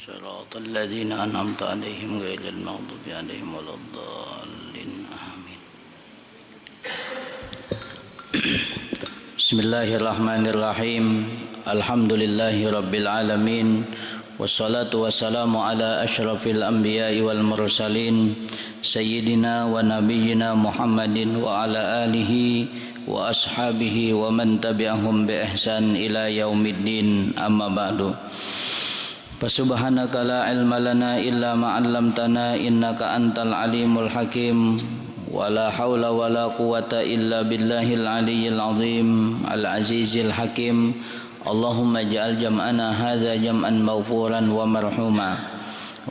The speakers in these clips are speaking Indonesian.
صراط الذين أنعمت عليهم غير المغضوب عليهم ولا الضالين آمين. Bismillahirrahmanirrahim. Alhamdulillahi rabbil alamin. Wassalatu wassalamu ala asyrafil anbiya'i wal mursalin sayyidina wa nabiyyina Muhammadin wa ala alihi wa ashabihi wa man tabi'ahum bi ihsan ila yaumiddin, amma ba'du. Fasubhanaka la ilma lana illa ma 'allamtana innaka antal alimul hakim. Wala haula wala quwata illa billahil aliyyil azim al azizil hakim. Allahumma ja'al jam'ana hadza jam'an maghfuran wa marhuma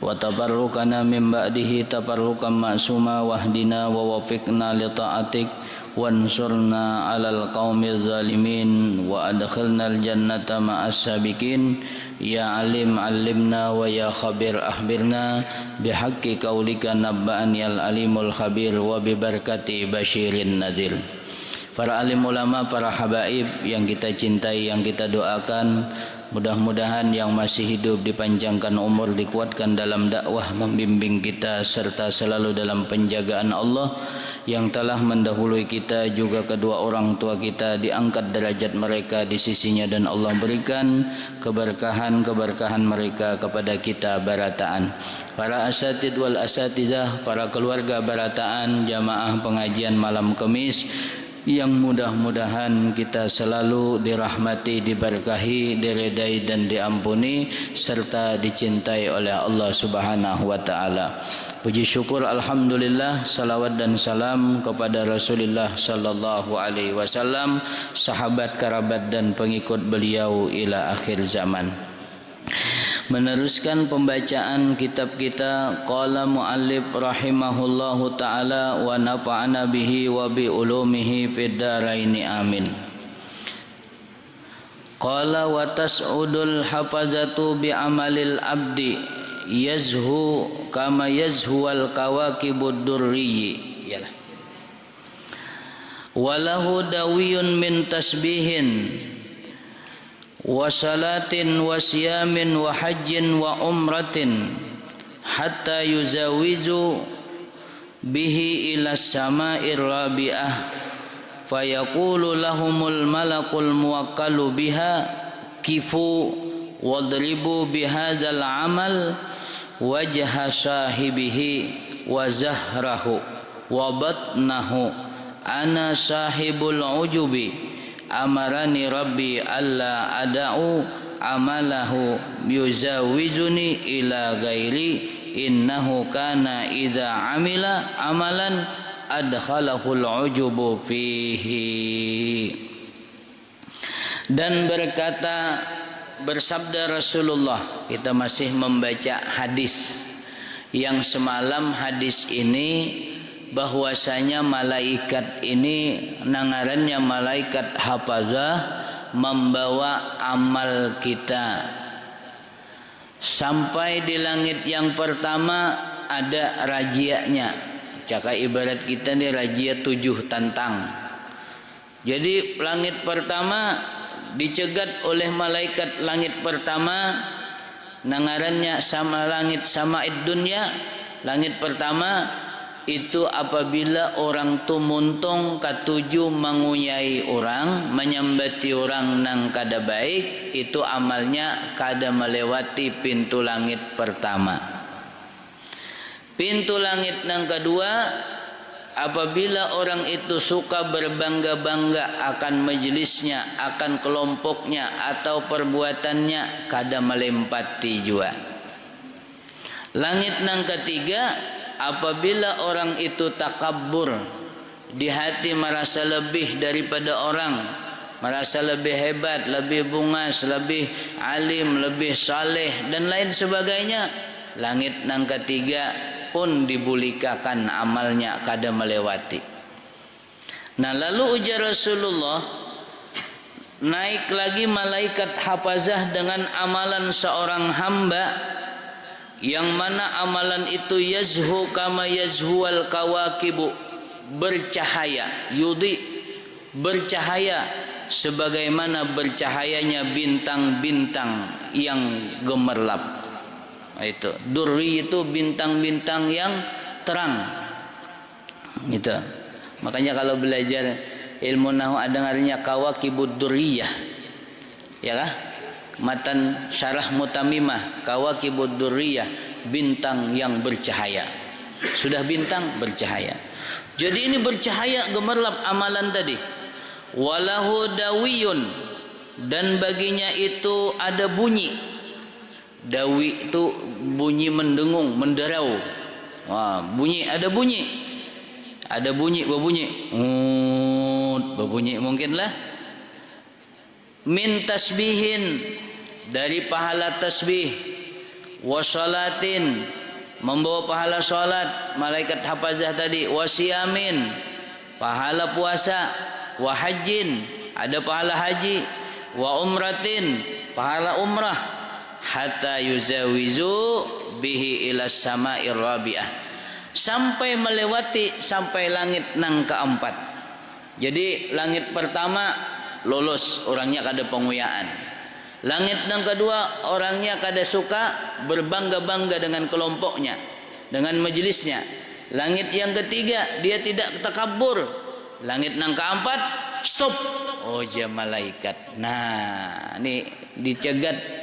wa tabarrukana min ba'dihi tabarrukan ma'suma wahdina wa wafiqna li ta'atik wansurna 'alal qaumiz zalimin wa adkhilnal jannata ma'as sabiqin. Ya alim allimna wa ya khabir akhbirna bihaqqi qaulika nabba'ani al alimul khabir wa bi barakati basyirin nadhir. Para alim ulama, para habaib yang kita cintai, yang kita doakan, mudah-mudahan yang masih hidup dipanjangkan umur, dikuatkan dalam dakwah, membimbing kita serta selalu dalam penjagaan Allah. Yang telah mendahului kita juga kedua orang tua kita diangkat derajat mereka di sisinya dan Allah berikan keberkahan mereka kepada kita barataan. Para asatid wal asatidah, para keluarga barataan, jamaah pengajian malam Kamis, yang mudah-mudahan kita selalu dirahmati, diberkahi, diridai dan diampuni serta dicintai oleh Allah Subhanahu wa taala. Puji syukur alhamdulillah, salawat dan salam kepada Rasulullah sallallahu alaihi wasallam, sahabat, kerabat dan pengikut beliau ila akhir zaman. Meneruskan pembacaan kitab kita, qala muallif rahimahullahu taala wa nafa'ana bihi wa bi ulumihi fid dharaini amin. Qala wa tas'udul hafazatu bi amalil abdi yazhu kama yazhu al kawakibud durri. Yalah. Walahu dawiyun min tasbihin wa salatin wa siyamin wa hajjin wa umratin hatta yuzawizu bihi ila sama'ir rabi'ah fayaqulu lahumul malakul muwakkalu biha kifu wadribu bihadzal amal wajha sahibihi wa zahrahu wa batnahu ana sahibul ujubi amarani rabbi alla ada'u amalahu yuzawizuni ila ghairi innahu kana idza amila amalan adkhalahul ujubu fihi. Dan bersabda Rasulullah, kita masih membaca hadis yang semalam. Hadis ini bahwasanya malaikat ini nangarannya malaikat hafazah, membawa amal kita sampai di langit yang pertama. Ada rajianya, cakap ibarat kita nih rajia 7 tantang. Jadi langit pertama dicegat oleh malaikat langit pertama, nangarannya sama langit sama'id dunya. Langit pertama itu apabila orang tu muntung katuju menguyai orang, menyambati orang nang kada baik, itu amalnya kada melewati pintu langit pertama. Pintu langit nang kedua, apabila orang itu suka berbangga-bangga akan majelisnya, akan kelompoknya atau perbuatannya, kada melempati jua. Langit nang ketiga, apabila orang itu takabur, di hati merasa lebih daripada orang, merasa lebih hebat, lebih bungas, lebih alim, lebih saleh dan lain sebagainya, langit nang ketiga pun dibulikakan amalnya, kada melewati. Nah, lalu ujar Rasulullah, naik lagi malaikat hafazah dengan amalan seorang hamba, yang mana amalan itu yazhu kama yazhual kawakibu, bercahaya, yudi, bercahaya sebagaimana bercahayanya bintang-bintang yang gemerlap. Itu durri itu bintang-bintang yang terang. Gitu. Makanya kalau belajar ilmu nahwu ada artinya kawakibud durriyah. Ya kah? Matan syarah mutamimah kawakibud durriyah, bintang yang bercahaya. Sudah bintang bercahaya. Jadi ini bercahaya gemerlap amalan tadi. Walahu dawiyun, dan baginya itu ada bunyi. Dawi itu bunyi mendengung, menderau. Wah, bunyi, ada bunyi. Ada bunyi, berbunyi. Berbunyi mungkinlah. Min tasbihin, dari pahala tasbih. Wasalatin, membawa pahala salat, malaikat hafazah tadi. Wasiyamin, pahala puasa. Wahajin, ada pahala haji. Wa umratin, pahala umrah. Hatta yuzawizu bihi ila sama'ir rabi'ah, sampai melewati sampai langit nang keempat. Jadi langit pertama lolos, orangnya kada penguyaan. Langit nang kedua orangnya kada suka, berbangga-bangga dengan kelompoknya, dengan majelisnya. Langit yang ketiga dia tidak takabur. Langit nang keempat stop. Oh ja malaikat. Nah, ini dicegat.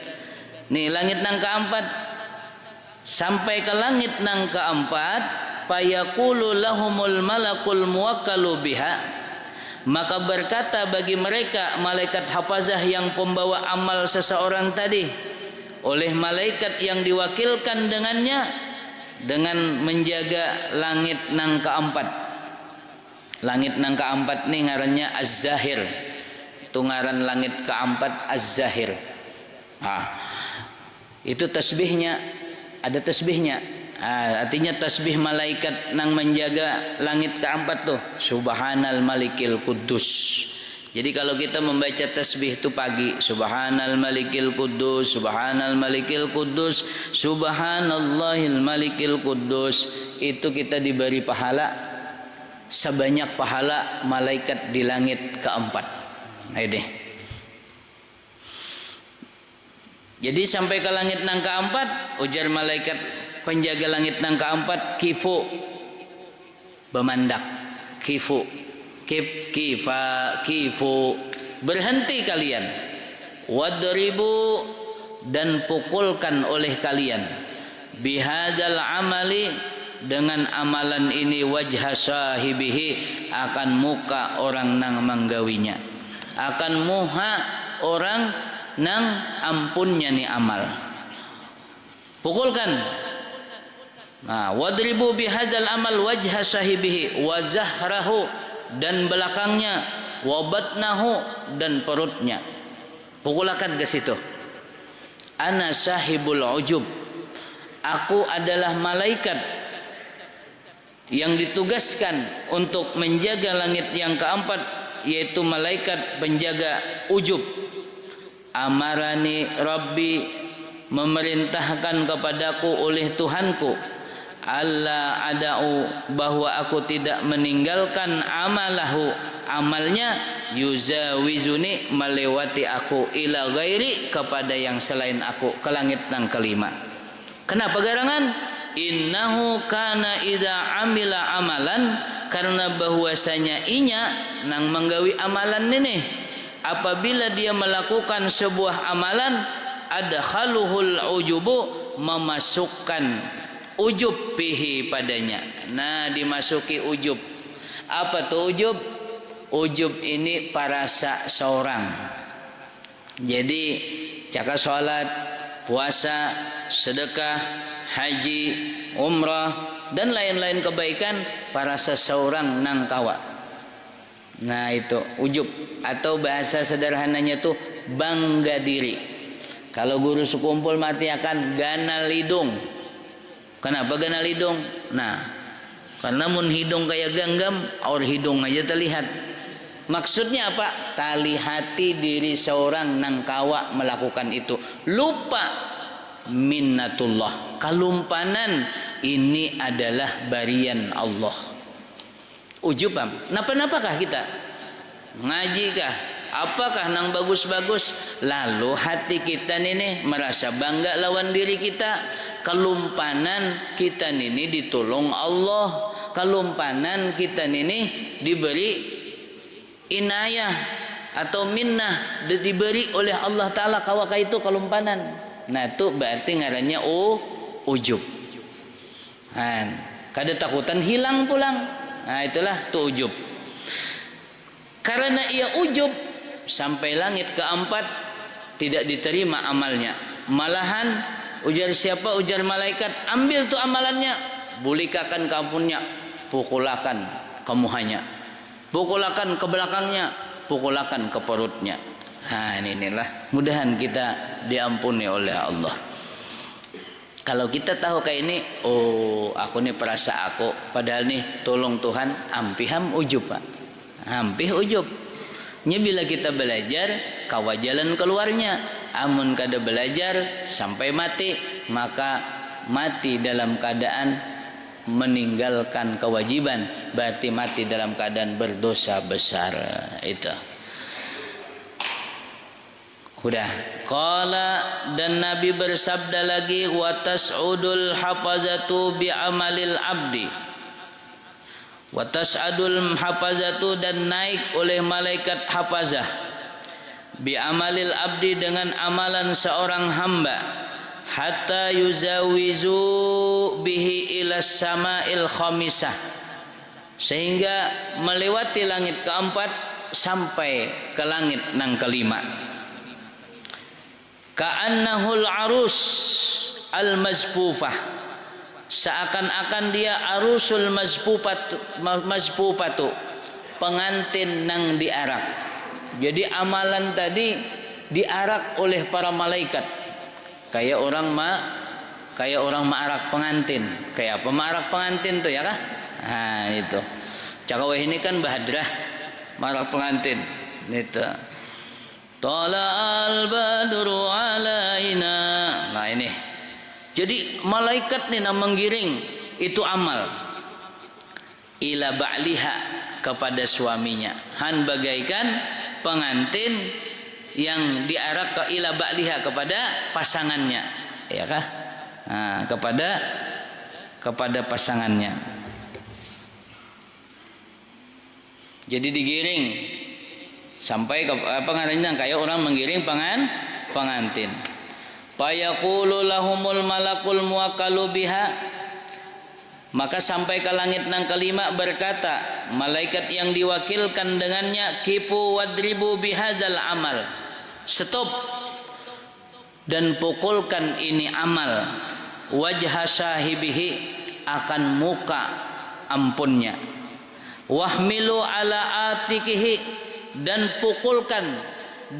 Nih langit nang keempat, sampai ke langit nang keempat, fayaqulu lahumul malakul muwakkalu biha, maka berkata bagi mereka malaikat hafazah yang pembawa amal seseorang tadi, oleh malaikat yang diwakilkan dengannya dengan menjaga langit nang keempat. Langit nang keempat nih ngarannya Az-Zahir. Itu ngaran langit keempat Az-Zahir. Itu tasbihnya, ada tasbihnya. Artinya tasbih malaikat nang menjaga langit keempat tuh, Subhanal Malikil Quddus. Jadi kalau kita membaca tasbih itu pagi, Subhanal Malikil Quddus, Subhanal Malikil Quddus, Subhanallahil Malikil Quddus, itu kita diberi pahala sebanyak pahala malaikat di langit keempat. Nah ini. Jadi sampai ke langit nang keempat, ujar malaikat penjaga langit nang keempat, kifu, bemandak, kifu, kifu, berhenti kalian, wadribu, dan pukulkan oleh kalian, bihadal amali, dengan amalan ini, wajha sahibihi, akan muka orang nang menggawinya, akan muha orang nang ampunnya ni amal. Pukulkan. Nah, wadribu bihadzal amal wajha sahibihi wa zahrahu, dan belakangnya, wa batnahu, dan perutnya. Pukulkan ke situ. Ana sahibul ujub, aku adalah malaikat yang ditugaskan untuk menjaga langit yang keempat, yaitu malaikat penjaga ujub. Amarani Rabbi, memerintahkan kepadaku oleh Tuhanku, alla ada'u, bahwa aku tidak meninggalkan amalahu, amalnya, yuzawizuni, melewati aku, ila ghairi, kepada yang selain aku, ke langit nang kelima. Kenapa garangan? Innahu kana idza amila amalan, karena bahwasanya inya nang menggawi amalan ini, apabila dia melakukan sebuah amalan, adkhaluhul ujubu, memasukkan ujub pihi padanya. Nah, dimasuki ujub. Apa tuh ujub? Ujub ini parasa seorang. Jadi cakap salat, puasa, sedekah, haji, umrah, dan lain-lain kebaikan parasa seorang nang kawa. Nah itu ujub, atau bahasa sederhananya tuh bangga diri. Kalau guru sekumpul mati akan ganal hidung. Kenapa ganal hidung? Nah, karena mun hidung kayak genggam, aur hidung aja terlihat. Maksudnya apa? Tali hati diri seorang nang kawa melakukan itu, lupa minnatullah, kalumpanan ini adalah barian Allah. Ujubam. Napa-napakah kita? Ngajikah? Apakah nang bagus-bagus? Lalu hati kita ini merasa bangga lawan diri kita. kelumpanan kita ini ditolong Allah, kelumpanan kita ini diberi inayah atau minnah, diberi oleh Allah Ta'ala kawaka itu kelumpanan. Nah itu berarti ngarannya ujub. Kada takutan hilang pulang. Nah itulah tu ujub. Karena ia ujub sampai langit keempat tidak diterima amalnya. Malahan ujar siapa? Ujar malaikat, ambil tu amalannya, bulikakan kampunnya, pukulakan ke muhanya, pukulakan ke belakangnya, pukulakan ke perutnya. Inilah mudahan kita diampuni oleh Allah. Kalau kita tahu kayak ini, oh aku nih perasa aku, padahal nih tolong Tuhan, ampiham ujub Pak, ampih ujub. Nya bila kita belajar, kawa jalan keluarnya. Amun kada belajar sampai mati, maka mati dalam keadaan meninggalkan kewajiban, berarti mati dalam keadaan berdosa besar. Itu. Udah. Qala, dan Nabi bersabda lagi, wa tas'udul hafazatu bi amalil abdi. Wa tas'adul hafazatu, dan naik oleh malaikat hafazah, bi amalil abdi, dengan amalan seorang hamba, hatta yuzawizu bihi ila sama'il khamisah, sehingga melewati langit keempat sampai ke langit nang kelima. Ka'annahul arus al-mazpufah, seakan-akan dia arusul mazpufatu, pengantin nang diarak. Jadi amalan tadi diarak oleh para malaikat, kayak orang maarak pengantin. Kayak apa maarak pengantin tuh ya kah? Nah itu cakaweh ini kan bahadrah maarak pengantin itu. Tala'al badru alaina. Nah ini. Jadi malaikat nih menggiring itu amal ila ba'liha, kepada suaminya. Han bagaikan pengantin yang diarak ke ila ba'liha, kepada pasangannya. Ya kah? Nah, kepada pasangannya. Jadi digiring sampai ke apa ngarannya, kayak orang menggiring pengantin. Fayaqulu lahumul malakul muwakkalu biha, maka sampai ke langit nang kelima berkata malaikat yang diwakilkan dengannya, kipu wadribu bihadzal amal, stop dan pukulkan ini amal, wajha sahibihi, akan muka ampunnya, wahmilu ala atikihi, dan pukulkan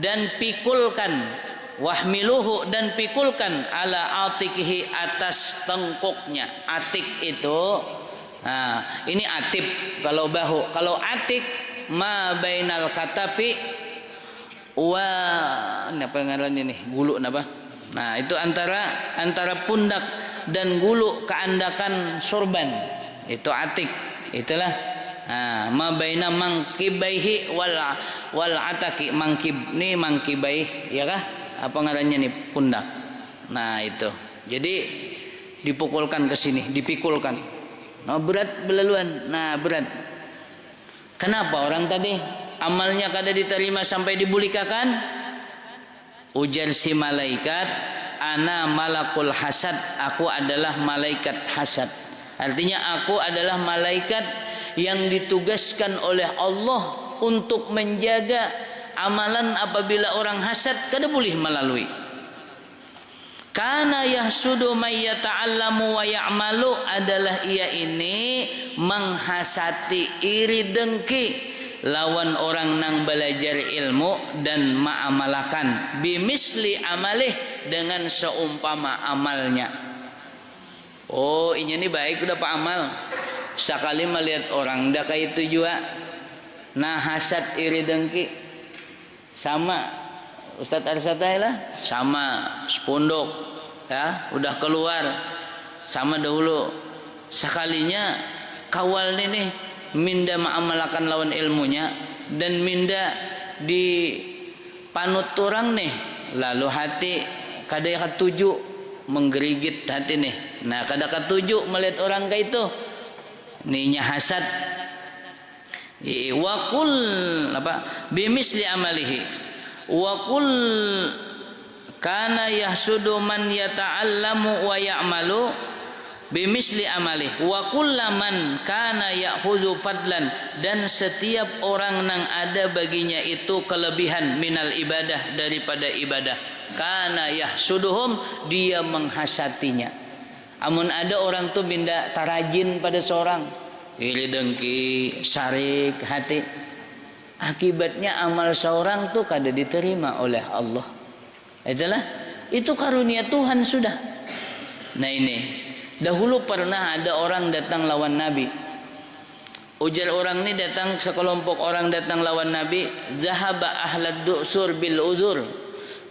dan pikulkan, wahmiluhu, dan pikulkan, ala atikihi, atas tengkuknya. Atik itu ini atip kalau bahu, kalau atik ma bainal katafi wa apa ngarannya nih, gulu napa. Nah itu antara pundak dan gulu keandakan sorban, itu atik. Itulah ma baina mangkibaihi wal ataki, mangkib ni mangkibaih ya kah, apa ngarannya nih, pundak. Nah itu jadi dipukulkan ke sini, dipikulkan. Nah berat belaluan. Nah berat. Kenapa orang tadi amalnya kada diterima sampai dibulikakan? Ujar si malaikat, ana malakul hasad, aku adalah malaikat hasad. Artinya aku adalah malaikat yang ditugaskan oleh Allah untuk menjaga amalan apabila orang hasad kada boleh melalui. Kana yahsudu may yata'allamu wa ya'malu, adalah ia ini menghasati, iri dengki lawan orang nang belajar ilmu dan ma'amalakan, bimisli amalih, dengan seumpama amalnya. Oh ini nih baik udah pak amal, sekali melihat orang dah kayak itu juga. Nah hasad iri dengki sama Ustadz Arsatai lah, sama sepondok ya, udah keluar sama dahulu. Sekalinya kawal nih minda ma'amalakan lawan ilmunya, dan minda di panut orang nih, lalu hati kada ketuju menggerigit hati nih. Nah, kada ketujuh melihat orang kayak itu. Ninya hasad. Wa qul bimisli amalihi. Wa qul kana yahsudu man yata'allamu wa ya'malu bimisli amali wa kullaman kana ya'khudhu fadlan, dan setiap orang nang ada baginya itu kelebihan minal ibadah, daripada ibadah, kana yahsuduhum, dia menghasatinya. Amun ada orang tuh minta tarajin pada seorang, iri dengki, sarik hati, akibatnya amal seorang tuh kada diterima oleh Allah. Itulah, itu karunia Tuhan sudah. Nah ini, dahulu pernah ada orang datang lawan Nabi. Ujar orang ini datang, sekelompok orang datang lawan Nabi. Zahaba ahlad du'sur bil uzur.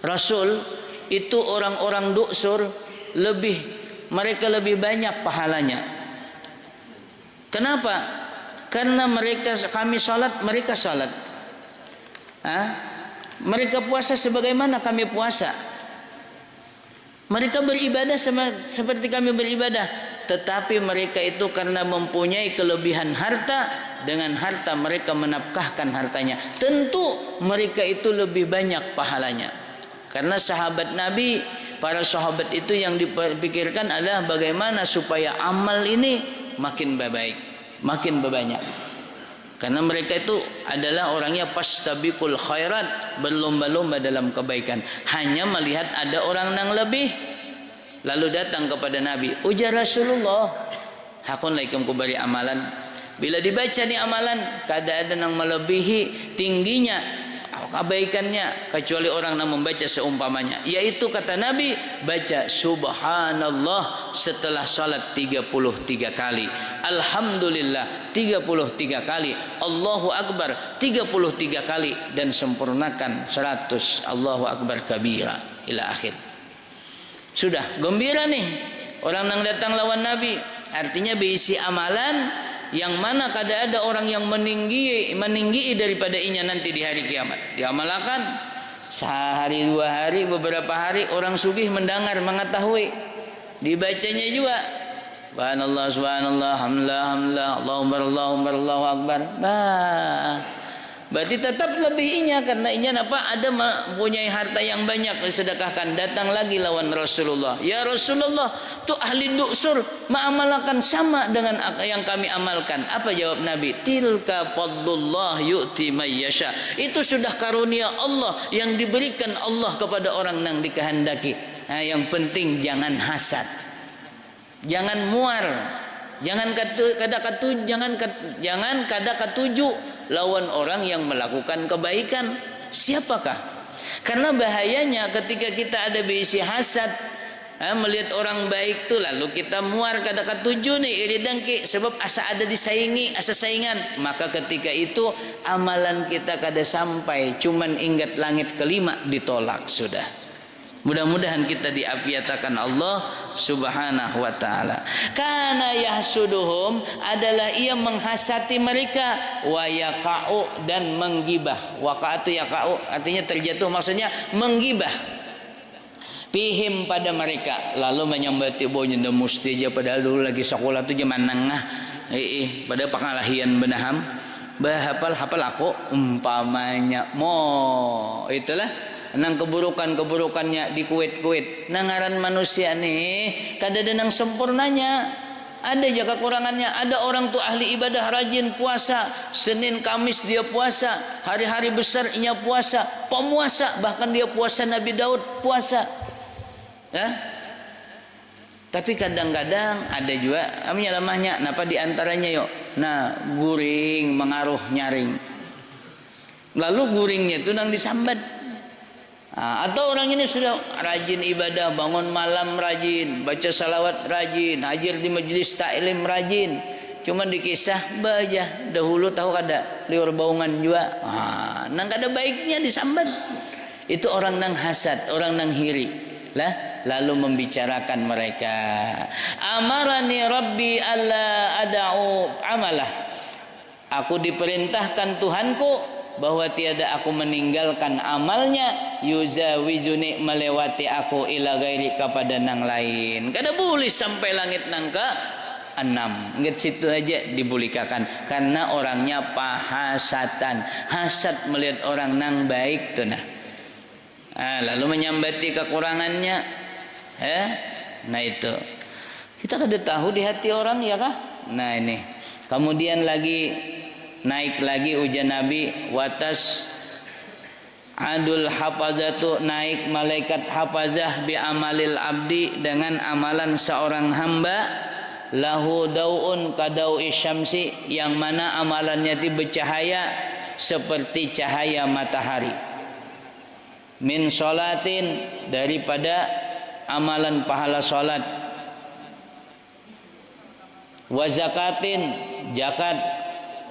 Rasul, itu orang-orang du'sur mereka lebih banyak pahalanya. Kenapa? Karena kami salat, mereka salat. Mereka puasa sebagaimana kami puasa. Mereka beribadah seperti kami beribadah, tetapi mereka itu karena mempunyai kelebihan harta, dengan harta mereka menafkahkan hartanya. Tentu mereka itu lebih banyak pahalanya. Karena sahabat Nabi, para sahabat itu yang dipikirkan adalah bagaimana supaya amal ini makin baik, makin banyak. Karena mereka itu adalah orangnya fastabiqul khairat, berlomba-lomba dalam kebaikan. Hanya melihat ada orang yang lebih, lalu datang kepada Nabi. Ujar Rasulullah, hakun laikum kubari amalan. Bila dibaca ni amalan, kada ada yang melebihi tingginya kebaikannya kecuali orang yang membaca seumpamanya, yaitu kata Nabi, baca subhanallah setelah salat 33 kali, alhamdulillah 33 kali, Allahu akbar 33 kali, dan sempurnakan 100 Allahu akbar kabira ila akhir. Sudah gembira nih orang yang datang lawan Nabi, artinya berisi amalan yang mana kada ada orang yang meninggi daripada inya nanti di hari kiamat. Diamalkan sehari, 2 hari, beberapa hari, orang sugih mendengar, mengetahui, dibacanya juga subhanallah subhanallah hamdulillah hamdulillah Allahu akbar. Berarti tetap lebih inya, karena inya ada mempunyai harta yang banyak disedekahkan. Datang lagi lawan Rasulullah, ya Rasulullah, tu ahli du'sur mengamalkan sama dengan yang kami amalkan. Apa jawab Nabi? Tilka fadlullah yu'ti may yasha. Itu sudah karunia Allah yang diberikan Allah kepada orang yang dikehendaki. Nah, yang penting jangan hasad, jangan muar, jangan kada ketujuh lawan orang yang melakukan kebaikan. Siapakah? Karena bahayanya ketika kita ada berisi hasad, melihat orang baik tuh lalu kita muar, kada ketujuh nih, iri dengki, sebab asa ada disaingi, asa saingan, maka ketika itu amalan kita kada sampai, cuman ingat langit kelima ditolak sudah. Mudah-mudahan kita diafiatakan Allah subhanahu wa ta'ala. Kana yahsuduhum, adalah ia menghasati mereka, wa yaka'u, dan menggibah. Waka'atu yaka'u artinya terjatuh, maksudnya menggibah. Pihim pada mereka, lalu menyambati baunya musti aja, padahal dulu lagi sekolah tu zaman nengah. Pada pengalahian benaham, hafal aku umpamanya itulah nang keburukannya di kuit nangaran manusia nih kada ada nang sempurnanya, ada jaga kekurangannya. Ada orang tuh ahli ibadah, rajin puasa, Senin Kamis dia puasa, hari-hari besar inya puasa, pemuasa, bahkan dia puasa Nabi Daud puasa ya. Tapi kadang-kadang ada juga amnya lemahnya, napa diantaranya guring mengaruh nyaring, lalu guringnya itu nang disambat. Atau orang ini sudah rajin ibadah, bangun malam rajin, baca salawat rajin, hadir di majelis taklim rajin, cuma dikisah baja dahulu tahu kada liur baungan juga, nang kada baiknya disambat. Itu orang nang hasad, orang nang hiri lah, lalu membicarakan mereka. Amarani Rabbi alla ada'u amalah, aku diperintahkan Tuhanku bahwa tiada aku meninggalkan amalnya, yuzawizuni melewati aku ila gairi kepada nang lain. Kada boleh sampai langit nang ke 6. Nggak situ aja dibulikakan karena orangnya pahasatan, hasad melihat orang nang baik tuh nah. Lalu menyambati kekurangannya. Nah itu kita kada tahu di hati orang ya kah? Nah ini kemudian lagi naik lagi ujian Nabi, watas adul hafazatu, naik malaikat hafazah bi amalil abdi dengan amalan seorang hamba, lahu daun kadau isyamsi, yang mana amalannya itu bercahaya seperti cahaya matahari, min sholatin, daripada amalan pahala sholat, wa zakatin, zakat,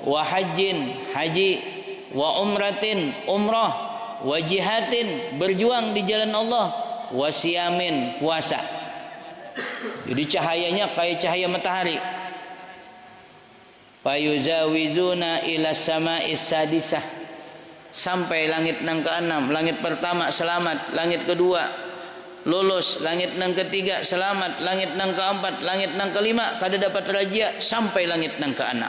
wa hajjin, haji, wa umratin, umrah, wa jihadin, berjuang di jalan Allah, wa siyamin, puasa. Jadi cahayanya kayak cahaya matahari. Fayuzawizuna ila sama'is sadisah, sampai langit nang ke-6. Langit pertama selamat, langit kedua lulus, langit nang ketiga selamat, langit nang ke-4, langit nang ke-5 kada dapat rajia, sampai langit nang ke-6.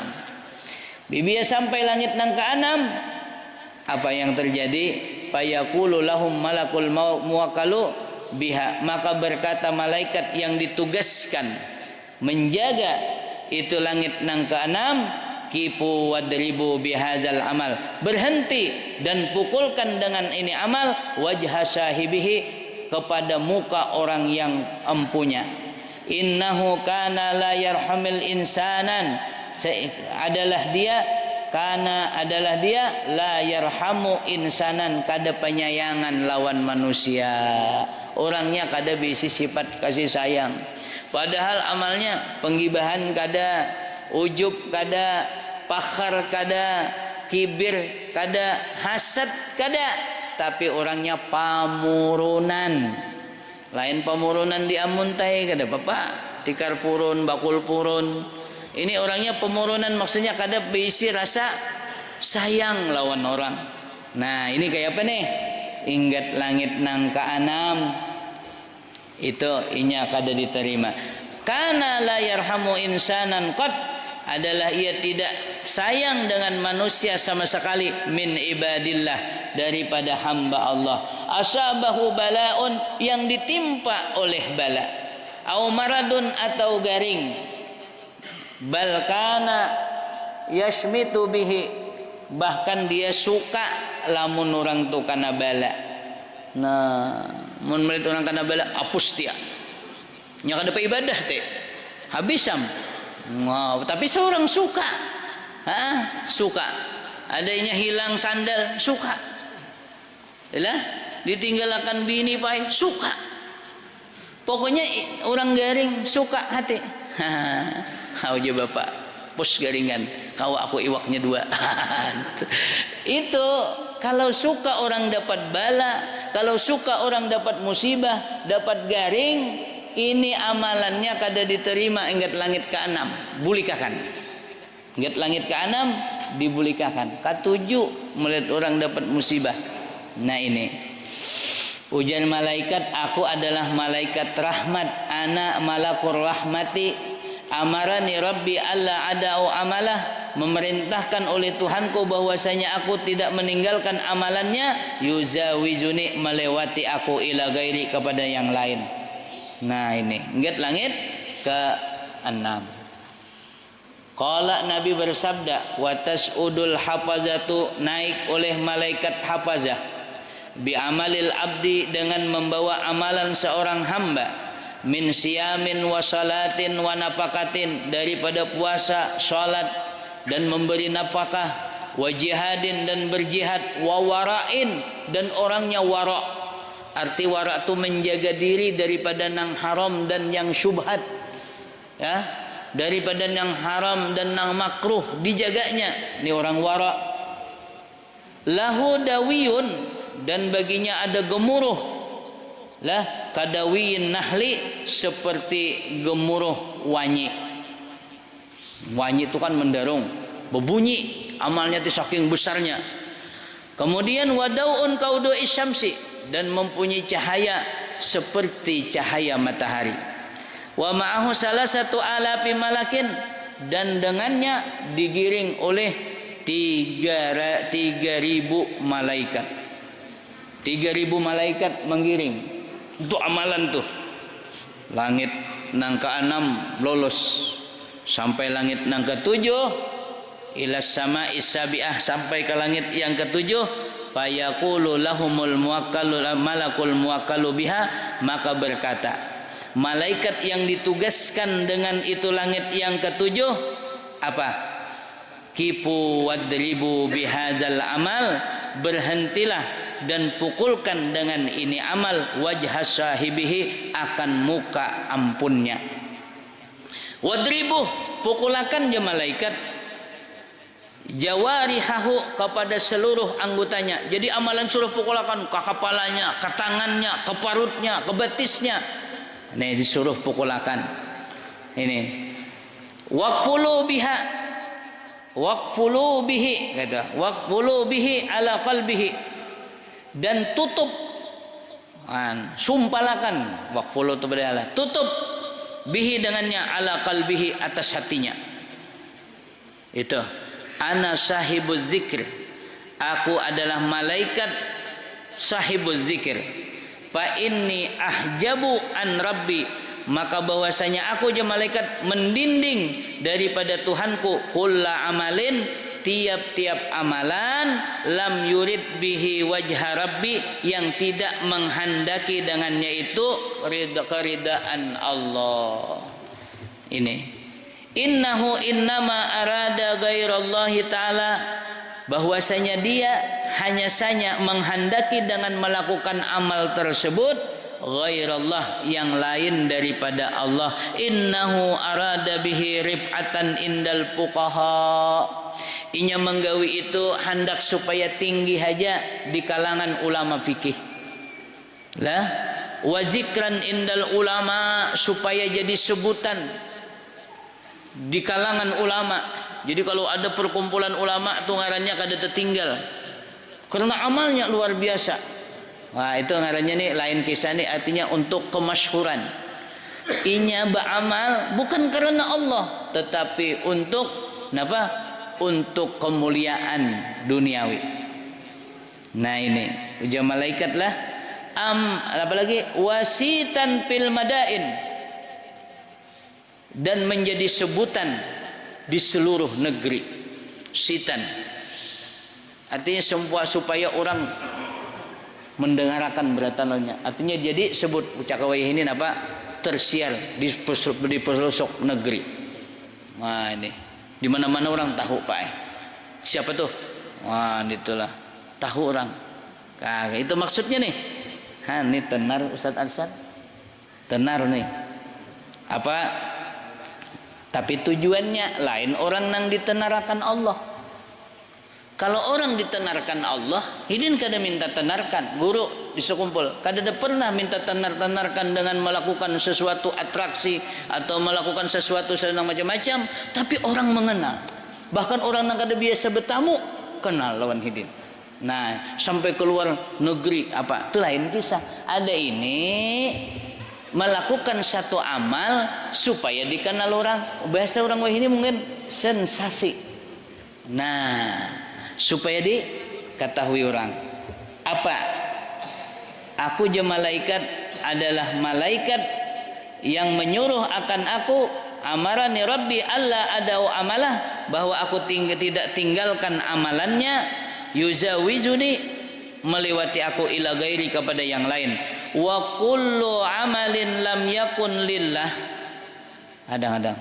Bibia sampai langit nang ke-6, apa yang terjadi? Fayaqulu lahum malakul muwakkalu biha, maka berkata malaikat yang ditugaskan menjaga itu langit nang ke-6, kipu wadribu bihadzal amal, berhenti dan pukulkan dengan ini amal, wajha sahibihi, kepada muka orang yang empunya. Innahu kana la yarhamil insanan, adalah dia la yarhamu insanan, kada penyayangan lawan manusia. Orangnya kada bisi sifat kasih sayang, padahal amalnya penggibahan kada, ujub kada, pakhar kada, kibir kada, hasad kada, tapi orangnya pamurunan. Lain pamurunan di amuntai kada apa-apa, tikar purun, bakul purun. Ini orangnya pemurunan, maksudnya kada berisi rasa sayang lawan orang. Nah ini kayak apa nih? Ingat langit nang ke-6 itu inya kada diterima. Kana la yarhamu insanan qad, adalah ia tidak sayang dengan manusia sama sekali, min ibadillah, daripada hamba Allah. Asabahu balaun, yang ditimpa oleh bala, au maradun, atau garing, bal kana yashmitu bihi, bahkan dia suka lamun orang tu kana bala. Nah mun melihat orang kana bala apus dia nya kada ibadah teh habisam. Wow, tapi seorang suka, suka. Adanya hilang sandal, suka. Yalah, ditinggalkan bini pai, suka. Pokoknya orang garing suka hati. Kau je bapak, pus garingan, kau aku iwaknya 2. Itu kalau suka orang dapat bala, kalau suka orang dapat musibah, dapat garing, ini amalannya kada diterima. Ingat langit ke-6 bulikakan. Ingat langit ke-6 dibulikakan. Ke-7 melihat orang dapat musibah. Nah ini ujian malaikat, aku adalah malaikat rahmat, ana malakur rahmati, amarani rabbi alla ada'u amalah, memerintahkan oleh Tuhanku bahwasanya aku tidak meninggalkan amalannya, yuzawizuni, melewati aku ila gairi, kepada yang lain. Nah ini ingat langit ke-6. Qala, Nabi bersabda, watas udul hafazatu, naik oleh malaikat hafazah, bi amalil abdi, dengan membawa amalan seorang hamba, min siyamin wa salatin wa nafakatin, daripada puasa, salat dan memberi nafkah, wa jihadin, dan berjihad, wa wara'in, dan orangnya wara'. Arti wara' itu menjaga diri daripada nang haram dan yang syubhat, ya, daripada nang haram dan nang makruh, dijaganya. Ini orang wara'. Lahu dawiyun, dan baginya ada gemuruh, lah kadawiyin nahli, seperti gemuruh wanyi. Wanyi itu kan mendarung, berbunyi, amalnya itu saking besarnya. Kemudian wadau'un kaudu isyamsi, dan mempunyai cahaya seperti cahaya matahari. Wa ma'ahu salasatu alafi malakin, dan dengannya digiring oleh 3.000 malaikat. 3.000 malaikat menggiring. Itu amalan tuh. Langit nang ke-6 lolos sampai langit nang ke-7, ila sama'is sabi'ah, sampai ke langit yang ke-7. Fayaqulu lahumul muwakkalu malakul muwakkalu biha, maka berkata malaikat yang ditugaskan dengan itu langit yang ke-7 apa? Kifu wadribu bihadzal amal, berhentilah dan pukulkan dengan ini amal wajha sahibihi, akan muka ampunnya. Wadribu, pukulakan je malaikat jawarihahu, kepada seluruh anggotanya. Jadi amalan suruh pukulakan ke kepalanya, ke tangannya, ke parutnya, ke betisnya. Ini disuruh pukulakan. Ini waqfulu biha, waqfulu bihi, kata waqfulu bihi ala qalbihi, dan tutup, sumpalakan, waqfulu itu berhala, tutup, bihi dengannya, ala qalbihi, atas hatinya. Itu ana sahibuz zikr, aku adalah malaikat sahibuz zikr. Fa inni ahjabu an rabbi, maka bahwasanya aku je malaikat mendinding daripada Tuhanku, kulla amalin, tiap-tiap amalan, lam yurid bihi wajha rabbi, yang tidak menghendaki dengannya itu keridaan Allah. Ini innahu innama arada ghairallahi ta'ala, bahwasanya dia hanya saja menghendaki dengan melakukan amal tersebut ghairallah, yang lain daripada Allah. Innahu arada bihi rif'atan indal fuqaha, inya menggawi itu hendak supaya tinggi saja di kalangan ulama fikih lah, wa zikran indal ulama, supaya jadi sebutan di kalangan ulama. Jadi kalau ada perkumpulan ulama tuh ngarannya kada tertinggal karena amalnya luar biasa. Wah, itu ngarannya nih lain kisah nih, artinya untuk kemasyhuran. Inya beramal bukan karena Allah, tetapi untuk apa? Untuk kemuliaan duniawi. Nah ini ujar malaikat lah. Apalagi wasitan fil madain, dan menjadi sebutan di seluruh negeri. Sitan artinya supaya orang mendengarkan beratannya, artinya jadi sebut ucakawai ini apa? Tersiar di pelosok negeri. Nah ini di mana-mana orang tahu Pak. Siapa tuh? Wah, itulah tahu orang. Nah, itu maksudnya nih. Ini tenar Ustaz Arsyad. Tenar nih. Apa? Tapi tujuannya lain orang nang ditenarakan Allah. Kalau orang ditenarkan Allah, hidin kada minta tenarkan. Guru disekumpul, kada ada pernah minta tenarkan dengan melakukan sesuatu atraksi atau melakukan sesuatu sedang macam-macam. Tapi orang mengenal. Bahkan orang nang kada biasa bertamu kenal lawan hidin. Nah, sampai keluar negeri apa? Itu lain kisah. Ada ini melakukan satu amal supaya dikenal orang. Bahasa orang ini mungkin sensasi. Nah, supaya diketahui orang. Apa? Aku je malaikat adalah malaikat yang menyuruh akan aku, amarani rabbi alla adau amalah, bahwa aku tidak tinggalkan amalannya, yuzawizuni, melewati aku ila gairi, kepada yang lain. Wa kullu amalin lam yakun lillah, kadang-kadang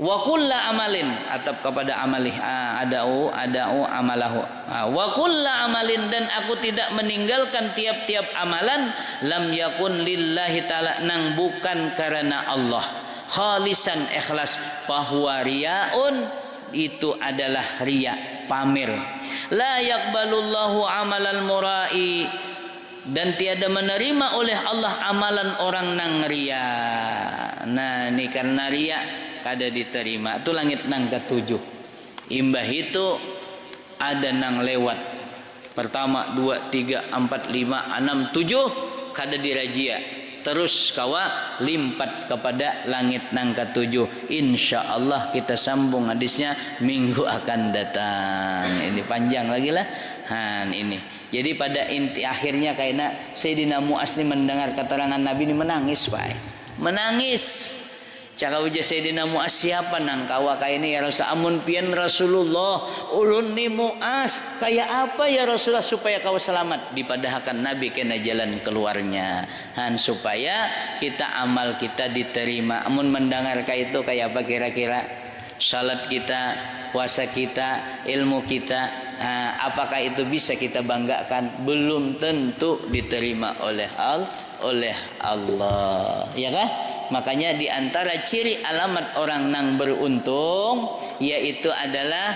wa kullu amalin, atap kepada amalih, adau amalahu, wa kullu amalin, dan aku tidak meninggalkan tiap-tiap amalan, lam yakun lillahi ta'ala, nang bukan karena Allah, khalisan, ikhlas, bahwa riaun, itu adalah riya, pamer. La yaqbalullahu amalal murai, dan tiada menerima oleh Allah amalan orang nang riya. Nah, ini karena riya kada diterima. Itu langit nang ke-7. Imbah itu ada nang lewat pertama 2 3 4 5 6 7 kada dirajia terus kawa limpat kepada langit nang ke-7. Insyaallah kita sambung hadisnya minggu akan datang. Ini panjang lagi lah. Ini. Jadi pada inti akhirnya kayaknya Sayyidina Mu'az ini mendengar keterangan Nabi ini menangis, Pak. Menangis. Caka uja Sayyidina Mu'az siapa nang kawa kaya ini ya Rasul, amun pian Rasulullah ulun ni Mu'az kayak apa ya Rasulullah supaya kau selamat. Dipadahkan Nabi kena jalan keluarnya supaya kita amal kita diterima. Amun mendengar kayak itu kayak apa kira-kira? Salat kita, puasa kita, ilmu kita, apakah itu bisa kita banggakan? Belum tentu diterima oleh Allah, ya kan? Makanya di antara ciri alamat orang nang beruntung yaitu adalah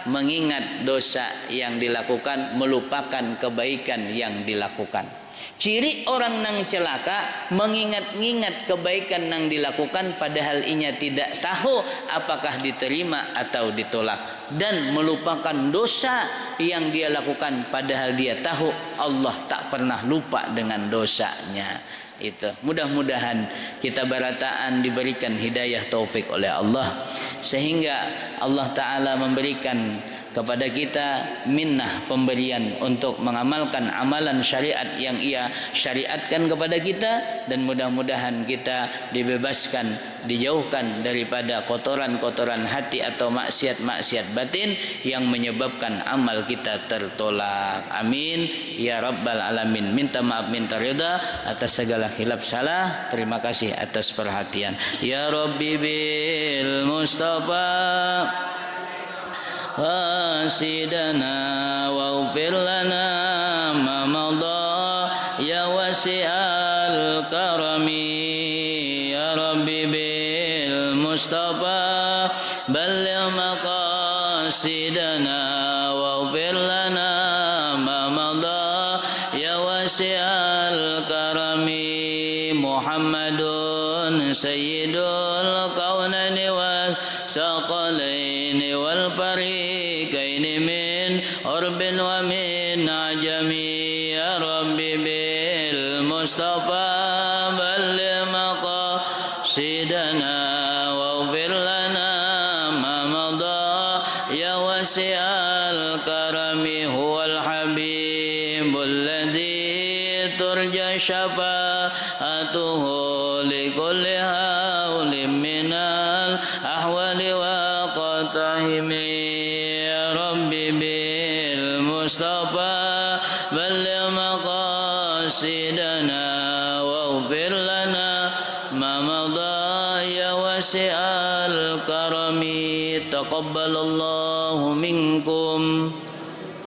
mengingat dosa yang dilakukan, melupakan kebaikan yang dilakukan. Ciri orang nang celaka mengingat-ingat kebaikan nang dilakukan padahal inya tidak tahu apakah diterima atau ditolak, dan melupakan dosa yang dia lakukan padahal dia tahu Allah tak pernah lupa dengan dosanya. Itu mudah-mudahan kita barataan diberikan hidayah taufik oleh Allah sehingga Allah Ta'ala memberikan kepada kita minnah pemberian untuk mengamalkan amalan syariat yang ia syariatkan kepada kita, dan mudah-mudahan kita dibebaskan, dijauhkan daripada kotoran-kotoran hati atau maksiat-maksiat batin yang menyebabkan amal kita tertolak. Amin ya rabbal alamin. Minta maaf, minta ridha atas segala khilaf salah. Terima kasih atas perhatian. Ya Rabbi bil Mustafa wasidana waghfir lana ma madha ya wasi'al karami. Ya Rabbi bil Mustafa balligh maqasidana waghfir lana ma madha ya wasi'al karami. Muhammadun sayyidul kaunaini was saqalaini wal fariqaini min urbin wa min ajami. Ya Rabbi bil Mustafa balligh maqasidana waghfir lana ma madha ya wasi'al karami. Huwal habibul ladzi turja syafa'atuhu likulli hawlin minal ahwali wa qata'imi. Ya Rabbi bil Mustafa balligh maqasidana waghfir lana ma madha ya wasi'al karami. Taqabbalallahu minkum.